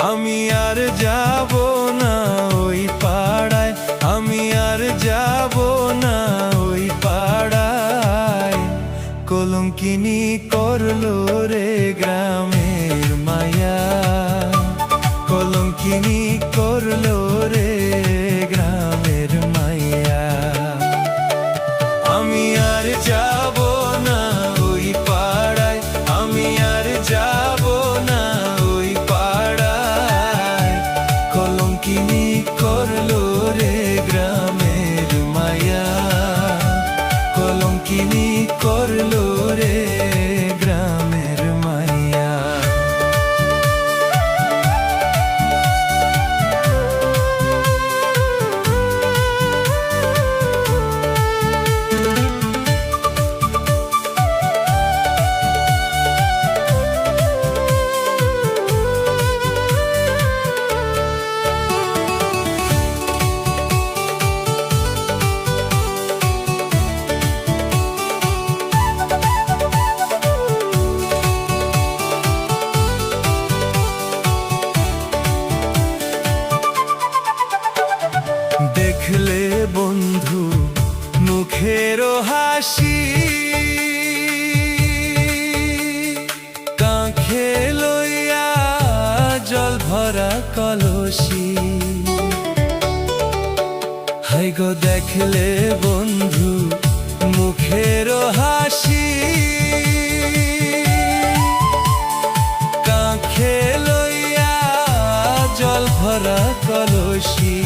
আমি আর যাব না ওই পাড়ায়, আমি আর যাব না ওই পাড়ায়। কলঙ্কিনী করলো রে গ্রামের মায়া, কলঙ্কিনী করলো রে গ্রামের মায়া। আমি আর যাব না ওই পাড়ায়, আমি আর যাব না ওই পাড়ায়। কলঙ্কিনী করলো রে গ্রামের মায়া, কলঙ্কিনী করলো রে গ্রামের মায়া। দেখলে বন্ধু মুখের হাসি, কাঁখে লইয়া জল ভরা কলসি। হাই গো দেখলে বন্ধু মুখের হাসি, কাঁখে লইয়া জল ভরা কলসি।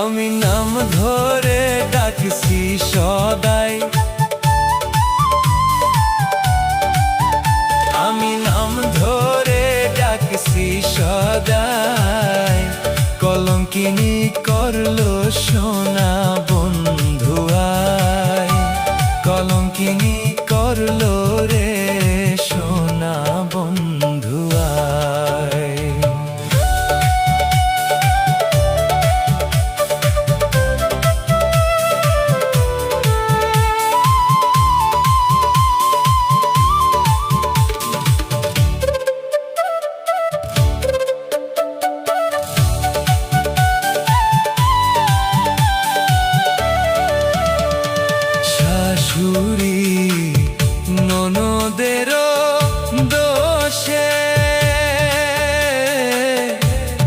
আমি নাম ধরে ডাকছি সদাই, আমি নাম ধরে ডাকছি সদাই। কলঙ্কিনী করলো সোনা বন্ধু আয়, কলঙ্কিনী করলো রে সোনা বন্ধু আয়। শাশুড়ি ননদেরও দোষে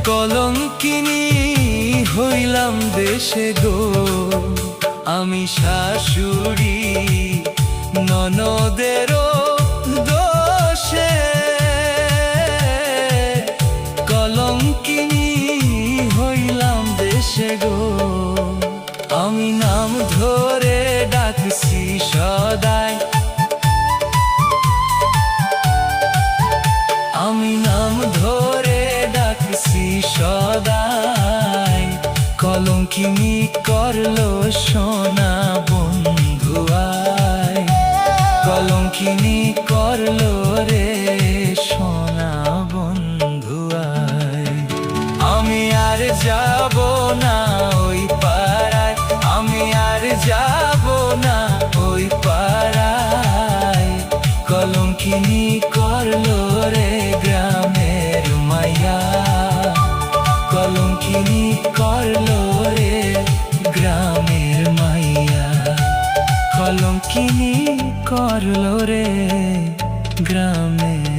কলঙ্কিনী হইলাম দেশে গো। আমি শাশুড়ি ননদেরও দোষে কলঙ্কিনী হইলাম দেশে গো। আমি নাম ধরে ডাকছি সদাই, আমি নাম ধরে ডাকছি সদাই। কলঙ্কিনী করলো সোনা বন্ধু আয়, কলঙ্কিনী করলো রে সোনা বন্ধু আয়। আমি আর যাব না ওই পাড়ায়, আমি আর যাব না ওই পাড়ায়। কলঙ্কিনী করলো রে গ্রামের মায়া, কলঙ্কিনী করলো রে গ্রামের মাইয়া, কলঙ্কিনী করলো রে গ্রামের